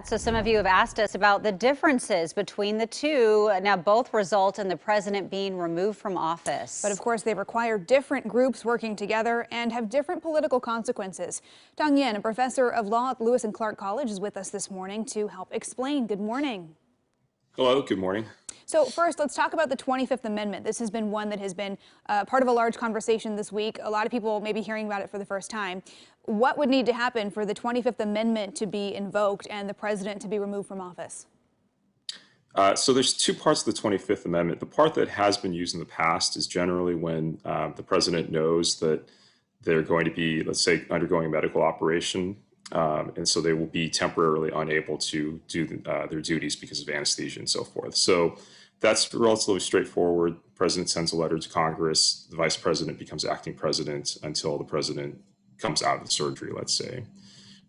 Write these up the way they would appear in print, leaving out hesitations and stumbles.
So some of you have asked us about the differences between the two. Now, both result in the president being removed from office. But of course, they require different groups working together and have different political consequences. Dong Yin, a professor of law at Lewis and Clark College, is with us this morning to help explain. Good morning. Hello, good morning. So first, let's talk about the 25th Amendment. This has been one that has been part of a large conversation this week. A lot of people may be hearing about it for the first time. What would need to happen for the 25th Amendment to be invoked and the president to be removed from office? So there's two parts of the 25th Amendment. The part that has been used in the past is generally when the president knows that they're going to be, let's say, undergoing a medical operation, and so they will be temporarily unable to do their duties because of anesthesia and so forth. So that's relatively straightforward. The president sends a letter to Congress. The vice president becomes acting president until the president comes out of the surgery, let's say.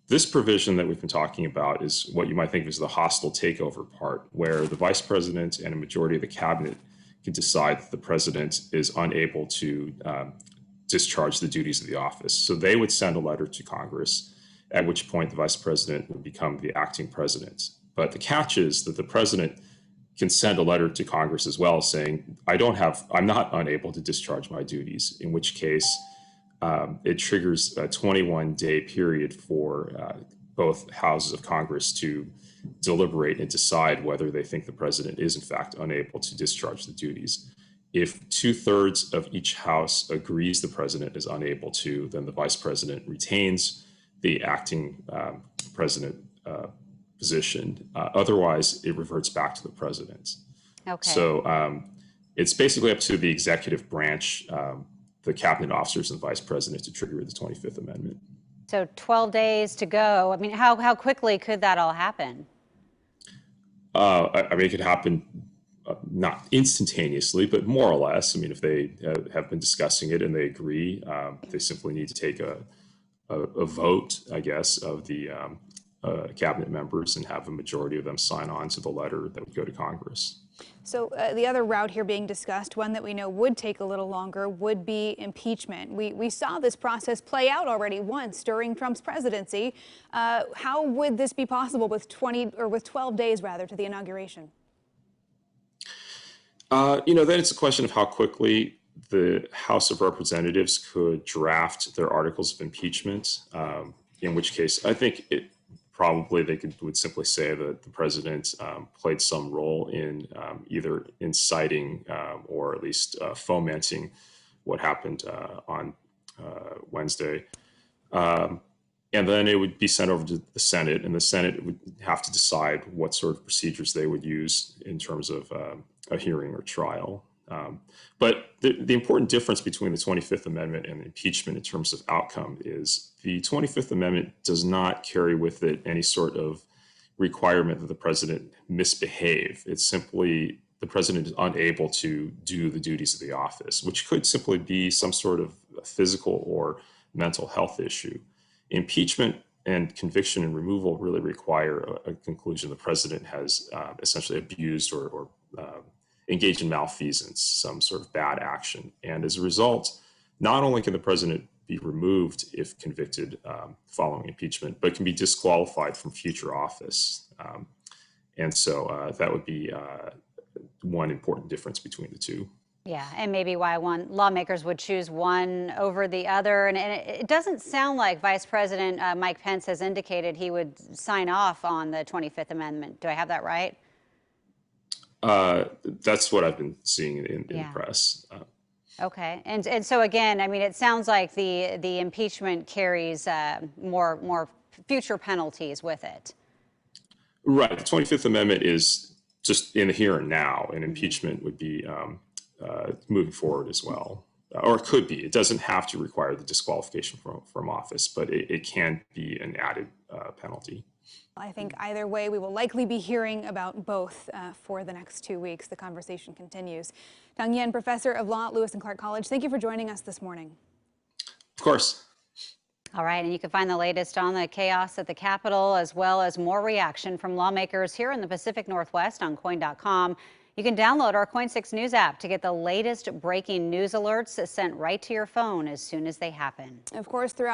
This provision that we've been talking about is what you might think of as the hostile takeover part, where the vice president and a majority of the cabinet can decide that the president is unable to discharge the duties of the office. So they would send a letter to Congress, at which point the vice president would become the acting president. But the catch is that the president can send a letter to Congress as well saying, I'm not unable to discharge my duties, in which case it triggers a 21-day period for both houses of Congress to deliberate and decide whether they think the president is in fact unable to discharge the duties. If 2/3 of each house agrees the president is unable to, then the vice president retains the acting president position. Otherwise, it reverts back to the president. Okay. So it's basically up to the executive branch, the cabinet officers and vice president to trigger the 25th Amendment. So 12 days to go. I mean, how quickly could that all happen? I mean, it could happen not instantaneously, but more or less. I mean, if they have been discussing it and they agree, they simply need to take a vote, I guess, of the cabinet members and have a majority of them sign on to the letter that would go to Congress. So the other route here being discussed, one that we know would take a little longer, would be impeachment. We saw this process play out already once during Trump's presidency. How would this be possible with 12 days rather to the inauguration? Then it's a question of how quickly the House of Representatives could draft their articles of impeachment, in which case I think probably they would simply say that the president played some role in either inciting or at least fomenting what happened on Wednesday. And then it would be sent over to the Senate, and the Senate would have to decide what sort of procedures they would use in terms of a hearing or trial. But the important difference between the 25th Amendment and impeachment in terms of outcome is the 25th Amendment does not carry with it any sort of requirement that the president misbehave. It's simply the president is unable to do the duties of the office, which could simply be some sort of physical or mental health issue. Impeachment and conviction and removal really require a conclusion the president has essentially abused or engaged in malfeasance, some sort of bad action. And as a result, not only can the president be removed if convicted following impeachment, but can be disqualified from future office. And so that would be one important difference between the two. Yeah, and maybe why lawmakers would choose one over the other. And it doesn't sound like Vice President Mike Pence has indicated he would sign off on the 25th Amendment. Do I have that right? That's what I've been seeing in the press. Okay, and so again, I mean, it sounds like the impeachment carries more future penalties with it. Right. The 25th Amendment is just in the here and now, and impeachment would be moving forward as well, or it could be. It doesn't have to require the disqualification from office, but it can be an added penalty. I think either way, we will likely be hearing about both for the next 2 weeks. The conversation continues. Dong Yin, professor of law at Lewis and Clark College, thank you for joining us this morning. Of course. All right, and you can find the latest on the chaos at the Capitol, as well as more reaction from lawmakers here in the Pacific Northwest on KOIN.com. You can download our KOIN 6 News app to get the latest breaking news alerts sent right to your phone as soon as they happen. Of course, throughout